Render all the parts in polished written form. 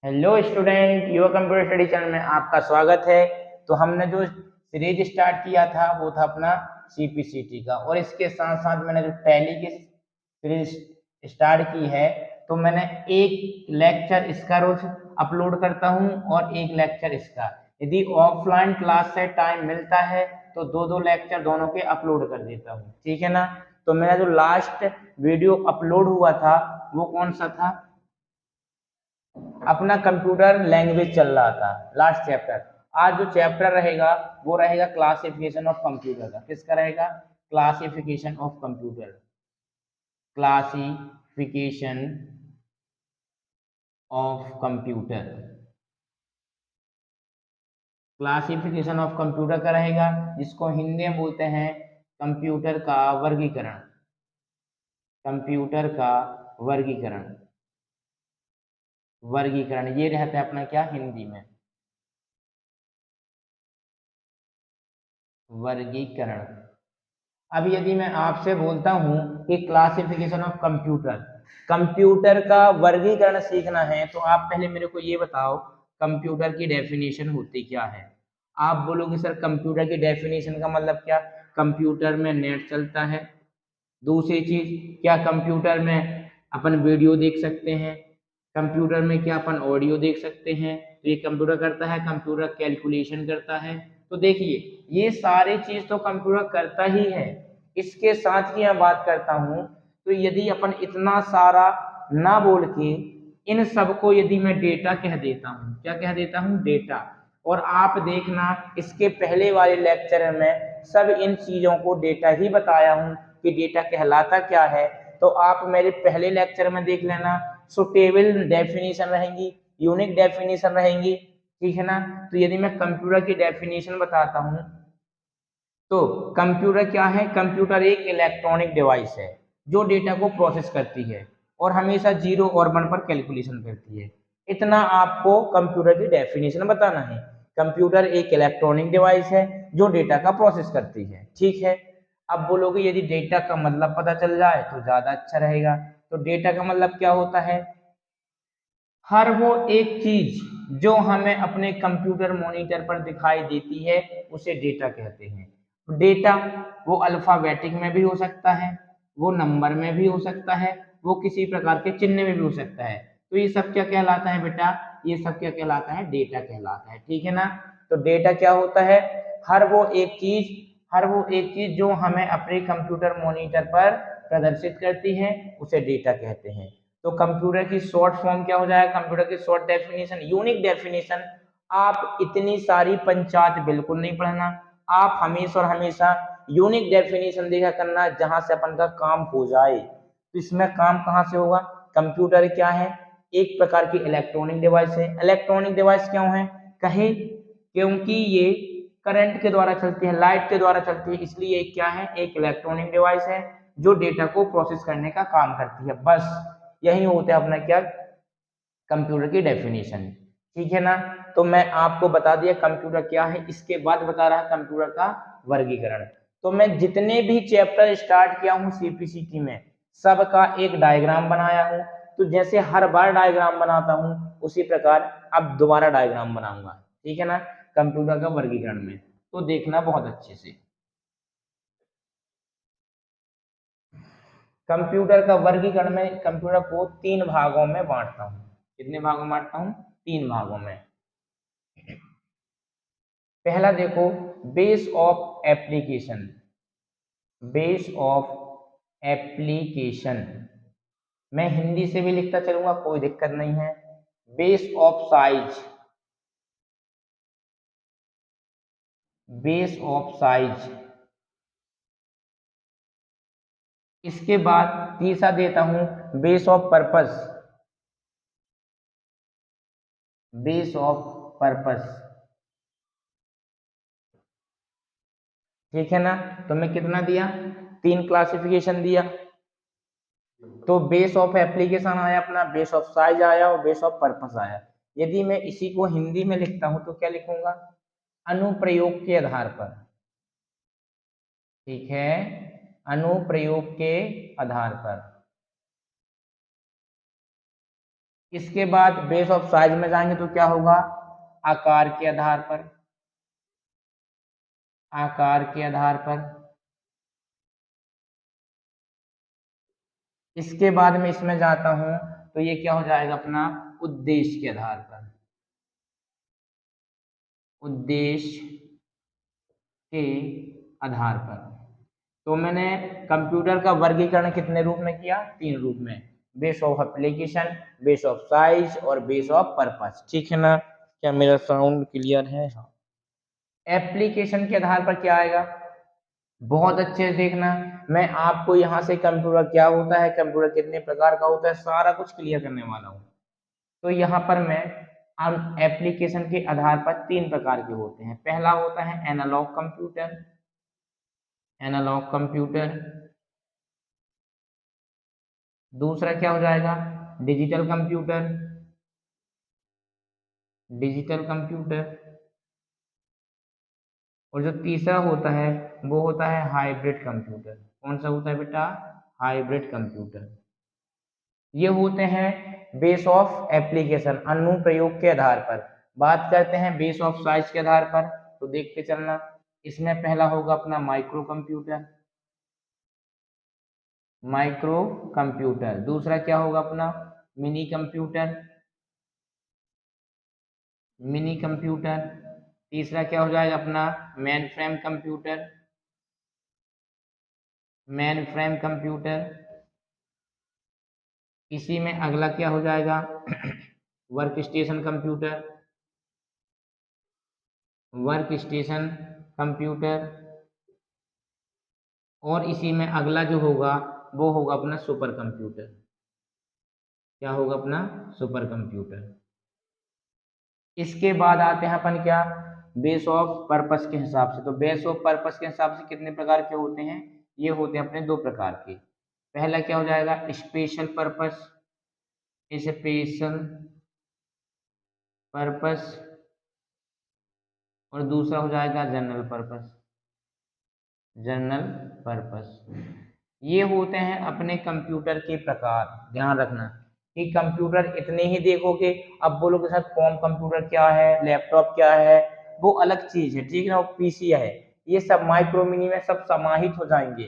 Hello student, your computer study channel में आपका स्वागत है। तो हमने जो सीरीज स्टार्ट किया था वो था अपना सीपीसीटी का, और इसके साथ साथ मैंने जो टैली की सीरीज स्टार्ट की है, तो मैंने एक लेक्चर इसका रोज अपलोड करता हूँ और एक लेक्चर इसका। यदि ऑफलाइन क्लास से टाइम मिलता है तो दो दो लेक्चर दोनों के अपलोड कर देता हूँ, ठीक है ना। तो मेरा जो लास्ट वीडियो अपलोड हुआ था वो कौन सा था? अपना कंप्यूटर लैंग्वेज चल रहा था, लास्ट चैप्टर। आज जो चैप्टर रहेगा वो रहेगा क्लासिफिकेशन ऑफ कंप्यूटर का। किसका रहेगा? Classification of computer. Classification of computer. Classification of computer का रहेगा, जिसको हिंदी में बोलते हैं कंप्यूटर का वर्गीकरण। कंप्यूटर का वर्गीकरण। वर्गीकरण ये रहता है अपना क्या हिंदी में? वर्गीकरण। अब यदि मैं आपसे बोलता हूं कि क्लासिफिकेशन ऑफ कंप्यूटर, कंप्यूटर का वर्गीकरण सीखना है, तो आप पहले मेरे को ये बताओ कंप्यूटर की डेफिनेशन होती क्या है। आप बोलोगे सर कंप्यूटर की डेफिनेशन का मतलब क्या? कंप्यूटर में नेट चलता है। दूसरी चीज, क्या कंप्यूटर में अपन वीडियो देख सकते हैं? कंप्यूटर में क्या अपन ऑडियो देख सकते हैं? तो ये कंप्यूटर करता है। कंप्यूटर कैलकुलेशन करता है। तो देखिए, ये सारी चीज तो कंप्यूटर करता ही है। इसके साथ ही मैं बात करता हूँ, तो यदि अपन इतना सारा ना बोल के इन सबको यदि मैं डेटा कह देता हूँ, क्या कह देता हूँ? डेटा। और आप देखना, इसके पहले वाले लेक्चर में सब इन चीजों को डेटा ही बताया हूँ कि डेटा कहलाता क्या है। तो आप मेरे पहले लेक्चर में देख लेना, सुटेबल डेफिनेशन रहेंगी, यूनिक डेफिनेशन रहेंगी, ठीक है ना। तो यदि मैं कंप्यूटर की डेफिनेशन बताता हूँ, तो कंप्यूटर क्या है? कंप्यूटर एक इलेक्ट्रॉनिक डिवाइस है जो डेटा को प्रोसेस करती है और हमेशा जीरो और वन पर कैलकुलेशन करती है। इतना आपको कंप्यूटर की डेफिनेशन बताना है। कंप्यूटर एक इलेक्ट्रॉनिक डिवाइस है जो डेटा का प्रोसेस करती है, ठीक है। अब बोलोगे यदि डेटा का मतलब पता चल जाए तो ज्यादा अच्छा रहेगा। तो डेटा का मतलब क्या होता है? हर वो एक चीज जो हमें अपने कंप्यूटर मॉनिटर पर दिखाई देती है उसे डेटा कहते हैं। डेटा वो अल्फाबेटिक में भी हो सकता है, वो नंबर में भी हो सकता है, वो किसी प्रकार के चिन्ह में भी हो सकता है। तो ये सब क्या कहलाता है बेटा? ये सब क्या कहलाता है? डेटा कहलाता है, ठीक है ना। तो डेटा क्या होता है? हर वो एक चीज, हर वो एक चीज जो हमें अपने कंप्यूटर मॉनिटर पर प्रदर्शित करती है उसे डेटा कहते हैं। तो कंप्यूटर की शॉर्ट फॉर्म क्या हो जाएगा? कंप्यूटर की शॉर्ट डेफिनेशन, यूनिक डेफिनेशन। आप इतनी सारी पंचायत बिल्कुल नहीं पढ़ना, आप हमेशा और हमेशा यूनिक डेफिनेशन देखा करना जहां से अपन का काम हो जाए। तो इसमें काम कहां से होगा? कंप्यूटर क्या है? एक प्रकार की इलेक्ट्रॉनिक डिवाइस है। इलेक्ट्रॉनिक डिवाइस क्यों है? कहे क्योंकि ये करंट के द्वारा चलती है, लाइट के द्वारा चलती है, इसलिए क्या है? एक इलेक्ट्रॉनिक डिवाइस है जो डेटा को प्रोसेस करने का काम करती है। बस यही होता है अपना क्या? कंप्यूटर की डेफिनेशन, ठीक है ना। तो मैं आपको बता दिया कंप्यूटर क्या है। इसके बाद बता रहा कंप्यूटर का वर्गीकरण। तो मैं जितने भी चैप्टर स्टार्ट किया हूँ सीपीसीटी में, सबका एक डायग्राम बनाया हूँ। तो जैसे हर बार डायग्राम बनाता हूँ उसी प्रकार अब दोबारा डायग्राम बनाऊंगा, ठीक है ना, कंप्यूटर का वर्गीकरण में। तो देखना बहुत अच्छे से। कंप्यूटर का वर्गीकरण में कंप्यूटर को तीन भागों में बांटता हूँ। कितने भागों में बांटता हूँ? तीन भागों में। पहला देखो, base of application. Base of application मैं हिंदी से भी लिखता चलूंगा, कोई दिक्कत नहीं है। Base of size. Base of size. इसके बाद तीसरा देता हूं base of purpose. Base of purpose, ठीक है ना। तो मैं कितना दिया? तीन क्लासिफिकेशन दिया। तो बेस ऑफ एप्लीकेशन आया अपना, बेस ऑफ साइज आया और बेस ऑफ पर्पस आया। यदि मैं इसी को हिंदी में लिखता हूं तो क्या लिखूंगा? अनुप्रयोग के आधार पर, ठीक है, अनुप्रयोग के आधार पर। इसके बाद बेस ऑफ साइज में जाएंगे तो क्या होगा, आकार के आधार पर, आकार के आधार पर। इसके बाद में इसमें जाता हूं तो ये क्या हो जाएगा अपना, उद्देश्य के आधार पर, उद्देश्य के आधार पर। तो मैंने कंप्यूटर का वर्गीकरण कितने रूप में किया, 3 रूप में, base of application, base of size और बेस ऑफ पर्पस। ठीक है ना, क्या मेरा साउंड क्लियर है? हाँ। एप्लीकेशन के आधार पर क्या आएगा, बहुत अच्छे से देखना, मैं आपको यहाँ से कंप्यूटर क्या होता है, कंप्यूटर कितने प्रकार का होता है, सारा कुछ क्लियर करने वाला हूँ। तो यहाँ पर मैं हम एप्लीकेशन के आधार पर 3 प्रकार के होते हैं। पहला होता है एनालॉग कंप्यूटर, एनालॉग कंप्यूटर। दूसरा क्या हो जाएगा, डिजिटल कंप्यूटर, डिजिटल कंप्यूटर। और जो तीसरा होता है वो होता है हाइब्रिड कंप्यूटर। कौन सा होता है बेटा, हाइब्रिड कंप्यूटर। ये होते हैं बेस ऑफ एप्लीकेशन, अनुप्रयोग के आधार पर। बात करते हैं बेस ऑफ साइज के आधार पर, तो देखते चलना। इसमें पहला होगा अपना माइक्रो कंप्यूटर, माइक्रो कंप्यूटर। दूसरा क्या होगा अपना, मिनी कंप्यूटर, मिनी कंप्यूटर। तीसरा क्या हो जाएगा अपना, main frame computer, main frame computer. इसी में अगला क्या हो जाएगा, work station computer, work station computer. और इसी में अगला जो होगा वो होगा अपना सुपर कंप्यूटर। क्या होगा अपना, सुपर कंप्यूटर। इसके बाद आते हैं अपन क्या, बेस ऑफ पर्पस के हिसाब से। तो बेस ऑफ पर्पस के हिसाब से कितने प्रकार के होते हैं, ये होते हैं अपने 2 प्रकार के। पहला क्या हो जाएगा, स्पेशल पर्पस, स्पेशल पर्पस। और दूसरा हो जाएगा जनरल पर्पस, जनरल पर्पस। ये होते हैं अपने कंप्यूटर के प्रकार। ध्यान रखना कि कंप्यूटर इतने ही देखोगे, अब बोलोगे सर कॉम कंप्यूटर क्या है, लैपटॉप क्या है, वो अलग चीज है, ठीक है ना, वो पीसी है, ये सब माइक्रो मिनी में सब समाहित हो जाएंगे।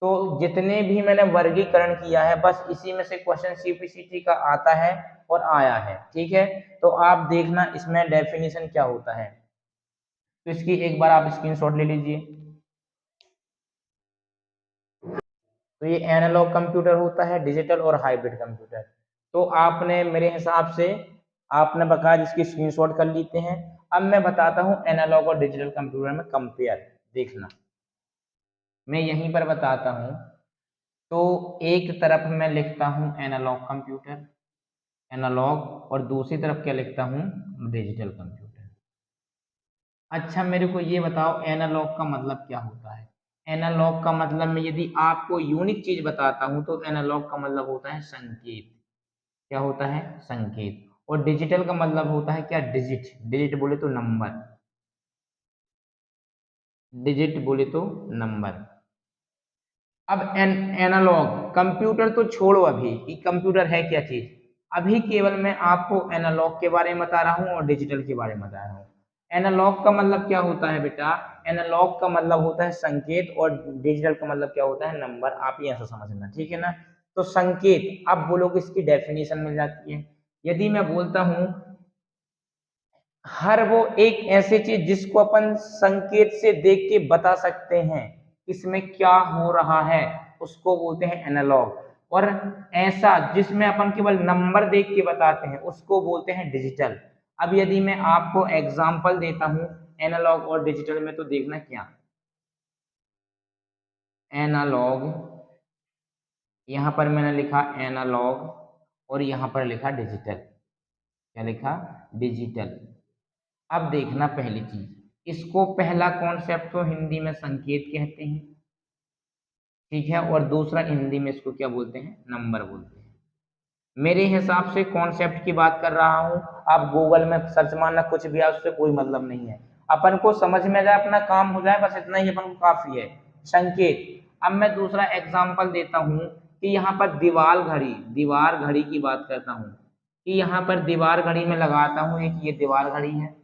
तो जितने भी मैंने वर्गीकरण किया है बस इसी में से क्वेश्चन सीपीसीटी का आता है और आया है, ठीक है। तो आप देखना इसमें डेफिनेशन क्या होता है, तो इसकी एक बार आप स्क्रीनशॉट ले लीजिए। तो ये एनालॉग कंप्यूटर होता है, डिजिटल और हाइब्रिड कंप्यूटर। तो आपने मेरे हिसाब से आपने बकायदा इसकी स्क्रीनशॉट कर लेते हैं। अब मैं बताता हूँ एनालॉग और डिजिटल कंप्यूटर में कंपेयर, देखना मैं यहीं पर बताता हूँ। तो एक तरफ मैं लिखता हूँ एनालॉग कंप्यूटर, एनालॉग, और दूसरी तरफ क्या लिखता हूँ, डिजिटल कंप्यूटर। अच्छा मेरे को ये बताओ एनालॉग का मतलब क्या होता है। एनालॉग का मतलब मैं यदि आपको यूनिक चीज बताता हूं तो एनालॉग का मतलब होता है संकेत। क्या होता है, संकेत। और डिजिटल का मतलब होता है क्या, डिजिट, डिजिट बोले तो नंबर, डिजिट बोले तो नंबर। अब एनालॉग कंप्यूटर तो छोड़ो अभी कि कंप्यूटर है क्या चीज, अभी केवल मैं आपको एनालॉग के बारे में बता रहा हूँ और डिजिटल के बारे में बता रहा हूँ। एनालॉग का मतलब क्या होता है बेटा, एनालॉग का मतलब होता है संकेत और डिजिटल का मतलब क्या होता है, नंबर। आप ये ऐसा समझना, ठीक है ना। तो संकेत, अब बोलोगे इसकी डेफिनेशन मिल जाती है। यदि मैं बोलता हूं हर वो एक ऐसी चीज जिसको अपन संकेत से देख के बता सकते हैं इसमें क्या हो रहा है, उसको बोलते हैं एनालॉग। और ऐसा जिसमें अपन केवल नंबर देख के बताते हैं उसको बोलते हैं डिजिटल। अब यदि मैं आपको एग्जांपल देता हूं एनालॉग और डिजिटल में, तो देखना क्या, एनालॉग, यहां पर मैंने लिखा एनालॉग और यहां पर लिखा डिजिटल। क्या लिखा, डिजिटल। अब देखना पहली चीज, इसको पहला कॉन्सेप्ट तो हिंदी में संकेत कहते हैं, ठीक है, और दूसरा हिंदी में इसको क्या बोलते हैं, नंबर बोलते हैं। मेरे हिसाब से कॉन्सेप्ट की बात कर रहा हूं, आप गूगल में सर्च मारना कुछ भी है, उससे कोई मतलब नहीं है। अपन को समझ में जाए, अपना काम हो जाए, बस इतना ही अपन को काफी है, संकेत। अब मैं दूसरा एग्जाम्पल देता हूं कि यहाँ पर दीवार घड़ी, दीवार घड़ी की बात करता हूँ। कि यहाँ पर दीवार घड़ी में लगाता हूँ, एक ये दीवार घड़ी है,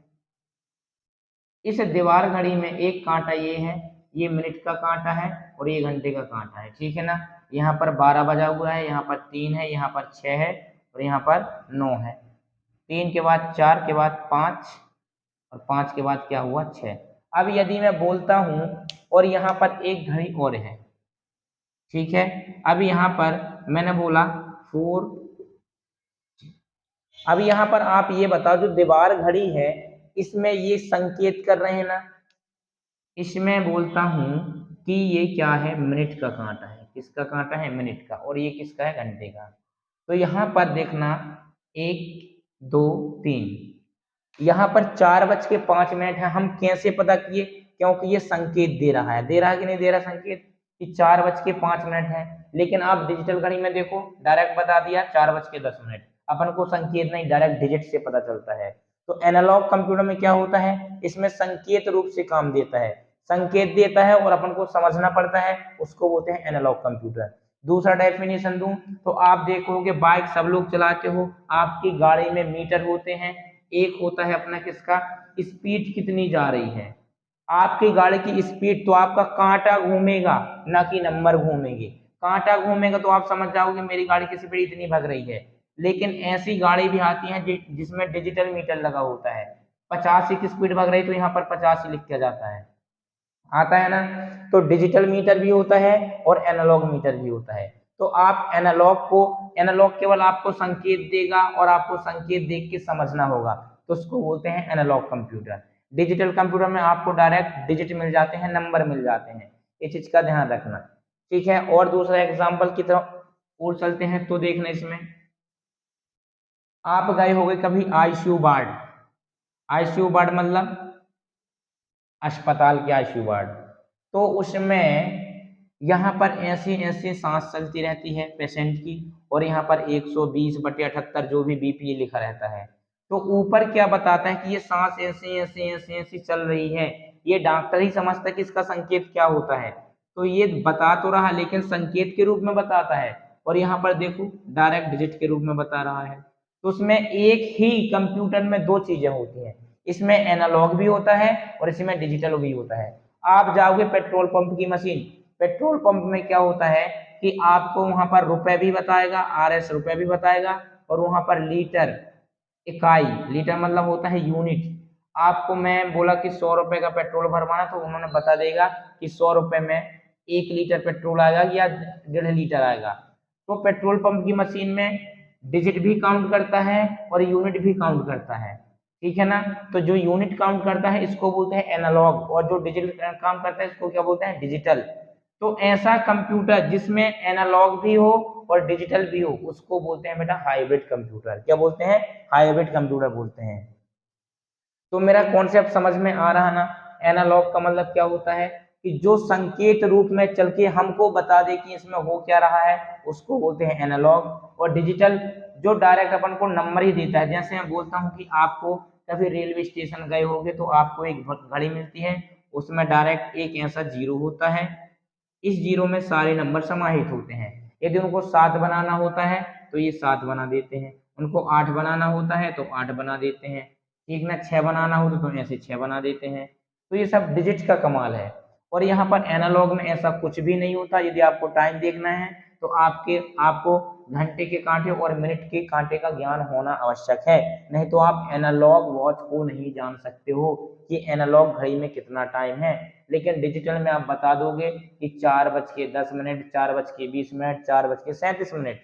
इस दीवार घड़ी में एक कांटा ये है, ये मिनट का कांटा है और ये घंटे का कांटा है, ठीक है ना। यहाँ पर 12 बजा हुआ है, यहाँ पर 3 है, यहाँ पर 6 है और यहाँ पर 9 है। 3 के बाद 4 के बाद 5 और 5 के बाद क्या हुआ 6। अब यदि मैं बोलता हूँ और यहाँ पर एक घड़ी और है, ठीक है। अब यहाँ पर मैंने बोला 4। अब यहाँ पर आप ये बताओ, जो दीवार घड़ी है इसमें ये संकेत कर रहे हैं ना, इसमें बोलता हूँ कि ये क्या है, मिनट का कांटा है। किसका कांटा है, मिनट का। और ये किसका है, घंटे का। तो यहाँ पर देखना 1 2 3, यहाँ पर 4:05 है। हम कैसे पता किए, क्योंकि ये संकेत दे रहा है, दे रहा है कि नहीं दे रहा संकेत, कि 4:05 है। लेकिन आप डिजिटल घड़ी में देखो, डायरेक्ट बता दिया 4:10। अपन को संकेत नहीं, डायरेक्ट डिजिट से पता चलता है। तो एनालॉग कंप्यूटर में क्या होता है, इसमें संकेत रूप से काम देता है, संकेत देता है और अपन को समझना पड़ता है, उसको बोलते हैं एनालॉग कंप्यूटर। दूसरा डेफिनेशन दूं तो आप देखोगे, बाइक सब लोग चलाते हो, आपकी गाड़ी में मीटर होते हैं। एक होता है अपना किसका, स्पीड कितनी जा रही है। आपकी गाड़ी की स्पीड तो आपका कांटा घूमेगा, ना कि नंबर घूमेंगे। कांटा घूमेगा तो आप समझ जाओगे मेरी गाड़ी की स्पीड इतनी भाग रही है। लेकिन ऐसी गाड़ी भी आती है जिसमें डिजिटल मीटर लगा होता है, 50 की स्पीड भाग रही तो यहाँ पर 50 लिख के जाता है, आता है ना। तो डिजिटल मीटर भी होता है और एनालॉग मीटर भी होता है। तो आप एनालॉग केवल आपको संकेत देगा और आपको संकेत देख के समझना होगा, तो उसको बोलते हैं एनालॉग कंप्यूटर। डिजिटल कंप्यूटर में आपको डायरेक्ट डिजिट मिल जाते हैं, नंबर मिल जाते हैं, इस चीज का ध्यान रखना, ठीक है। और दूसरा एग्जाम्पल की तरफ और चलते हैं, तो देखना इसमें आप गए होंगे कभी आईसीयू वार्ड। आईसीयू वार्ड मतलब अस्पताल के आईसीयू वार्ड। तो उसमें यहाँ पर ऐसी ऐसी सांस चलती रहती है पेशेंट की, और यहाँ पर 120/78 जो भी बीपी लिखा रहता है। तो ऊपर क्या बताता है कि ये सांस ऐसी ऐसी ऐसी ऐसी चल रही है। ये डॉक्टर ही समझता है कि इसका संकेत क्या होता है। तो ये बता तो रहा, लेकिन संकेत के रूप में बताता है, और यहाँ पर देखो डायरेक्ट डिजिट के रूप में बता रहा है। तो उसमें एक ही कंप्यूटर में दो चीजें होती हैं, इसमें एनालॉग भी होता है और इसमें डिजिटल भी होता है। आप जाओगे पेट्रोल पंप की मशीन, पेट्रोल पंप में क्या होता है कि आपको वहां पर रुपए भी बताएगा, RS रुपए भी बताएगा, और वहां पर लीटर, इकाई, लीटर मतलब होता है यूनिट। आपको मैं बोला कि 100 रुपए का पेट्रोल भरवाना, तो उन्होंने बता देगा कि 100 रुपए में 1 लीटर पेट्रोल आएगा या 1.5 लीटर आएगा। तो पेट्रोल पंप की मशीन में डिजिट भी काउंट करता है और यूनिट भी काउंट करता है, ठीक है ना। तो जो यूनिट काउंट करता है इसको बोलते हैं एनालॉग, और जो डिजिटल काम करता है इसको क्या बोलते हैं, डिजिटल। तो ऐसा कंप्यूटर जिसमें एनालॉग भी हो और डिजिटल भी हो, उसको बोलते हैं बेटा हाइब्रिड कंप्यूटर। क्या बोलते हैं, हाइब्रिड कंप्यूटर बोलते हैं। तो मेरा कॉन्सेप्ट समझ में आ रहा ना। एनालॉग का मतलब क्या होता है कि जो संकेत रूप में चल के हमको बता दे कि इसमें हो क्या रहा है, उसको बोलते हैं एनालॉग। और डिजिटल जो डायरेक्ट अपन को नंबर ही देता है। जैसे मैं बोलता हूँ कि आपको कभी रेलवे स्टेशन गए होगे तो आपको एक घड़ी मिलती है, उसमें डायरेक्ट एक ऐसा जीरो होता है, इस जीरो में सारे नंबर समाहित होते हैं। यदि उनको 7 बनाना होता है तो ये 7 बना देते हैं, उनको 8 बनाना होता है तो 8 बना देते हैं, ठीक ना। 6 बनाना होता तो ऐसे 6 बना देते हैं। तो ये सब डिजिट का कमाल है। और यहाँ पर एनालॉग में ऐसा कुछ भी नहीं होता। यदि आपको टाइम देखना है तो आपको घंटे के कांटे और मिनट के कांटे का ज्ञान होना आवश्यक है, नहीं तो आप एनालॉग वॉच को नहीं जान सकते हो कि एनालॉग घड़ी में कितना टाइम है। लेकिन डिजिटल में आप बता दोगे कि 4:10, 4:20, 4:37।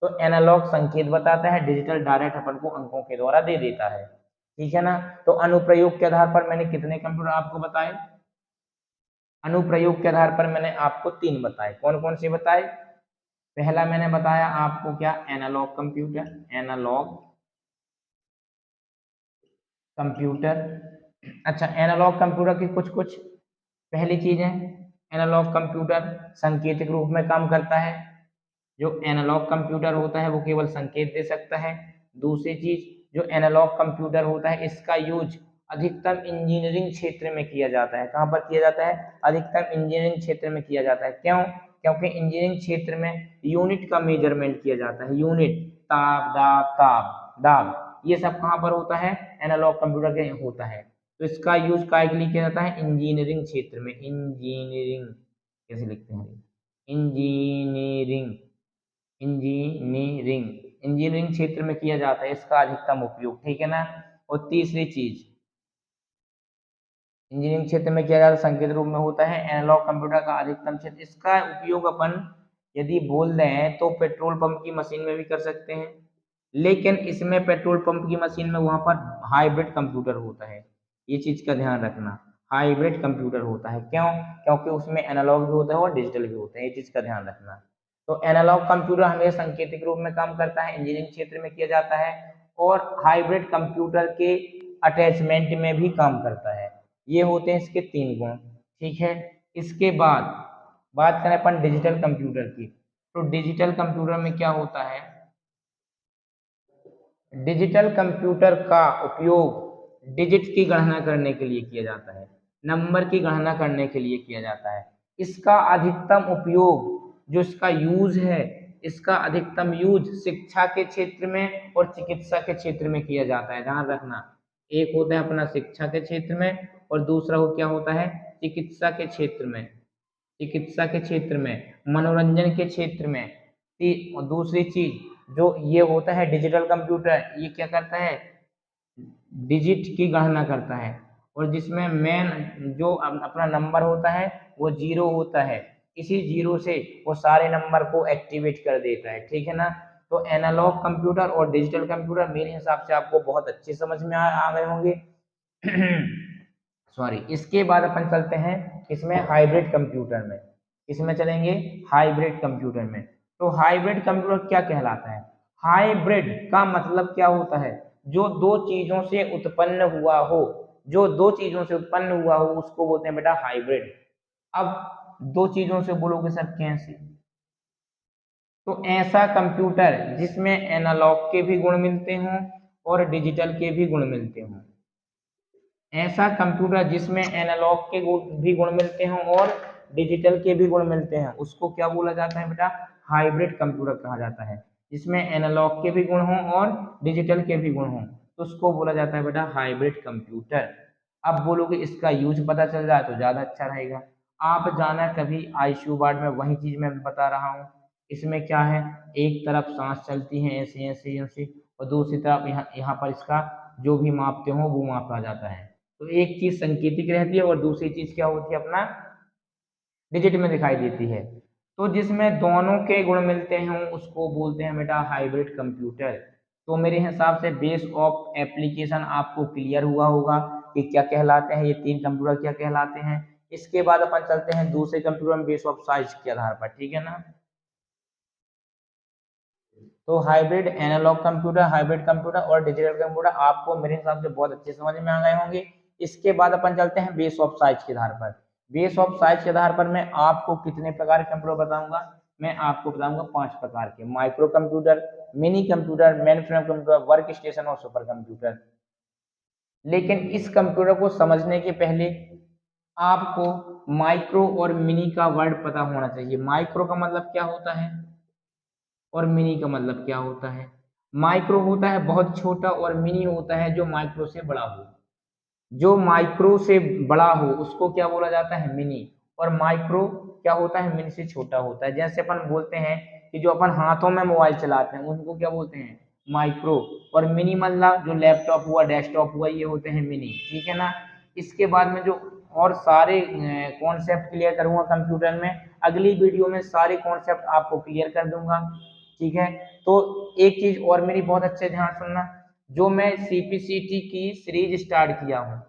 तो एनालॉग संकेत बताता है, डिजिटल डायरेक्ट अपन को अंकों के द्वारा दे देता है, ठीक है ना। तो अनुप्रयोग के आधार पर मैंने कितने कंप्यूटर आपको बताए, अनुप्रयोग के आधार पर मैंने आपको 3 बताए। कौन कौन से बताए, पहला मैंने बताया आपको क्या, एनालॉग कंप्यूटर, एनालॉग कंप्यूटर। अच्छा, एनालॉग कंप्यूटर की कुछ कुछ पहली चीज है, एनालॉग कंप्यूटर सांकेतिक रूप में काम करता है। जो एनालॉग कंप्यूटर होता है वो केवल संकेत दे सकता है। दूसरी चीज, जो एनालॉग कंप्यूटर होता है इसका यूज अधिकतम इंजीनियरिंग क्षेत्र में किया जाता है। कहाँ पर किया जाता है, अधिकतम इंजीनियरिंग क्षेत्र में किया जाता है। क्यों, क्योंकि इंजीनियरिंग क्षेत्र में यूनिट का मेजरमेंट किया जाता है। यूनिट, ताप, दाब, ताप दाब, ये सब कहाँ पर होता है, एनालॉग कंप्यूटर के होता है। तो इसका यूज काय के लिए किया जाता है, इंजीनियरिंग क्षेत्र में। इंजीनियरिंग कैसे लिखते हैं, इंजीनियरिंग, इंजीनियरिंग, इंजीनियरिंग क्षेत्र में किया जाता है इसका अधिकतम उपयोग, ठीक है ना। और तीसरी चीज, इंजीनियरिंग क्षेत्र में किया जाता है संकेत रूप में होता है एनालॉग कंप्यूटर का अधिकतम क्षेत्र। इसका उपयोग अपन यदि बोल रहे हैं तो पेट्रोल पंप की मशीन में भी कर सकते हैं, लेकिन इसमें पेट्रोल पंप की मशीन में वहां पर हाइब्रिड कंप्यूटर होता है, ये चीज का ध्यान रखना, हाइब्रिड कंप्यूटर होता है। क्यों, क्योंकि उसमें एनालॉग भी होता है और डिजिटल भी होता है, ये चीज का ध्यान रखना। तो एनालॉग कंप्यूटर हमेशा सांकेतिक रूप में काम करता है, इंजीनियरिंग क्षेत्र में किया जाता है, और हाइब्रिड कंप्यूटर के अटैचमेंट में भी काम करता है। ये होते हैं इसके 3 गुण, ठीक है। इसके बाद बात करें अपन डिजिटल कंप्यूटर की, तो डिजिटल कंप्यूटर में क्या होता है, डिजिटल कंप्यूटर का उपयोग डिजिट की गणना करने के लिए किया जाता है, नंबर की गणना करने के लिए किया जाता है। इसका अधिकतम उपयोग, जो इसका यूज है, इसका अधिकतम यूज शिक्षा के क्षेत्र में और चिकित्सा के क्षेत्र में किया जाता है, ध्यान रखना। एक होता है अपना शिक्षा के क्षेत्र में और दूसरा हो क्या होता है, चिकित्सा के क्षेत्र में, चिकित्सा के क्षेत्र में, मनोरंजन के क्षेत्र में। और दूसरी चीज जो ये होता है डिजिटल कंप्यूटर, ये क्या करता है, डिजिट की गणना करता है, और जिसमें मेन जो अपना नंबर होता है वो 0 होता है, इसी 0 से वो सारे नंबर को एक्टिवेट कर देता है, ठीक है ना। तो एनालॉग कंप्यूटर और डिजिटल कंप्यूटर मेरे हिसाब से आपको बहुत अच्छे समझ में आ गए होंगे। सॉरी, इसके बाद अपन चलते हैं इसमें हाइब्रिड कंप्यूटर में, इसमें चलेंगे हाइब्रिड कंप्यूटर में। तो हाइब्रिड कंप्यूटर क्या कहलाता है, हाइब्रिड का मतलब क्या होता है, जो दो चीजों से उत्पन्न हुआ हो, जो दो चीजों से उत्पन्न हुआ हो उसको बोलते हैं बेटा हाइब्रिड। अब दो चीजों से बोलोगे सर कैसे, तो ऐसा कंप्यूटर जिसमें एनालॉग के भी गुण मिलते हों और डिजिटल के भी गुण मिलते हों, ऐसा कंप्यूटर जिसमें एनालॉग के भी गुण मिलते हों और डिजिटल के भी गुण मिलते हैं, उसको क्या बोला जाता है बेटा, हाइब्रिड कंप्यूटर कहा जाता है। जिसमें एनालॉग के भी गुण हों और डिजिटल के भी गुण हों तो उसको बोला जाता है बेटा हाइब्रिड कंप्यूटर। अब बोलोगे इसका यूज पता चल जाए तो ज्यादा अच्छा रहेगा। आप जाना कभी आईसीयू वार्ड में, वही चीज मैं बता रहा हूँ। इसमें क्या है, एक तरफ सांस चलती है ऐसे ऐसे ऐसे, और दूसरी तरफ यहाँ पर इसका जो भी मापते हो वो मापा जाता है। तो एक चीज संकेतिक रहती है और दूसरी चीज क्या होती है, अपना डिजिट में दिखाई देती है। तो जिसमें दोनों के गुण मिलते हैं उसको बोलते हैं बेटा हाइब्रिड कंप्यूटर। तो मेरे हिसाब से बेस ऑफ एप्लीकेशन आपको क्लियर हुआ होगा कि क्या कहलाते हैं ये 3 कंप्यूटर, क्या कहलाते हैं। इसके बाद अपन चलते हैं दूसरे कंप्यूटर में बेस ऑफ साइज के आधार पर, ठीक है ना। तो hybrid analog computer, hybrid computer और डिजिटल कंप्यूटर आपको मेरे हिसाब से बहुत अच्छे समझ में आ गए होंगे। इसके बाद अपन चलते हैं बेस ऑफ साइज के आधार पर। बेस ऑफ साइज के आधार पर मैं आपको कितने प्रकार के कंप्यूटर बताऊंगा, मैं आपको बताऊंगा 5 प्रकार के, micro computer, mini computer, main frame computer, work station और सुपर कंप्यूटर। लेकिन इस कंप्यूटर को समझने के पहले आपको माइक्रो और मिनी का वर्ड पता होना चाहिए। माइक्रो का मतलब क्या होता है और मिनी का मतलब क्या होता है। माइक्रो होता है बहुत छोटा और मिनी होता है जो माइक्रो से बड़ा हो। जो माइक्रो से बड़ा हो उसको क्या बोला जाता है, मिनी। और माइक्रो क्या होता है, मिनी से छोटा होता है। जैसे अपन बोलते हैं कि जो अपन हाथों में मोबाइल चलाते हैं उनको क्या बोलते हैं, माइक्रो। और मिनी मतलब जो लैपटॉप हुआ, डेस्कटॉप हुआ, ये होते हैं मिनी, ठीक है ना। इसके बाद में जो और सारे कॉन्सेप्ट क्लियर करूंगा कंप्यूटर में, अगली वीडियो में सारे कॉन्सेप्ट आपको क्लियर कर दूंगा, ठीक है। तो एक चीज और मेरी बहुत अच्छे ध्यान सुनना, जो मैं सीपीसीटी की सीरीज स्टार्ट किया हूँ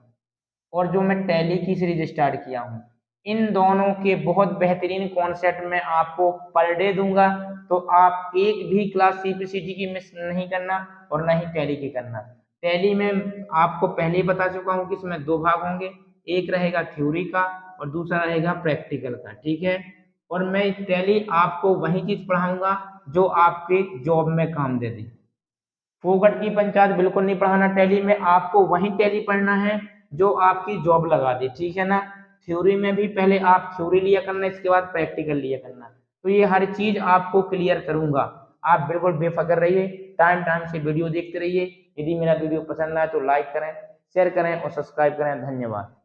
और जो मैं टैली की सीरीज स्टार्ट किया हूँ, इन दोनों के बहुत बेहतरीन कॉन्सेप्ट मैं आपको पर डे दूंगा। तो आप एक भी क्लास सीपीसीटी की मिस नहीं करना और ना ही टैली की करना। टैली में आपको पहले ही बता चुका हूँ कि इसमें 2 भाग होंगे, एक रहेगा थ्योरी का और दूसरा रहेगा प्रैक्टिकल का, ठीक है। और मैं टैली आपको वही चीज पढ़ाऊंगा जो आपके जॉब में काम दे दी। फोकट की पंचायत बिल्कुल नहीं पढ़ाना टैली में, आपको वही टैली पढ़ना है जो आपकी जॉब लगा दे, ठीक है ना। थ्योरी में भी पहले आप थ्योरी लिया करना, इसके बाद प्रैक्टिकल लिया करना। तो ये हर चीज आपको क्लियर करूंगा, आप बिल्कुल बेफिक्र रहिए। टाइम टाइम से वीडियो देखते रहिए। यदि मेरा वीडियो पसंद आए तो लाइक करें, शेयर करें और सब्सक्राइब करें। धन्यवाद।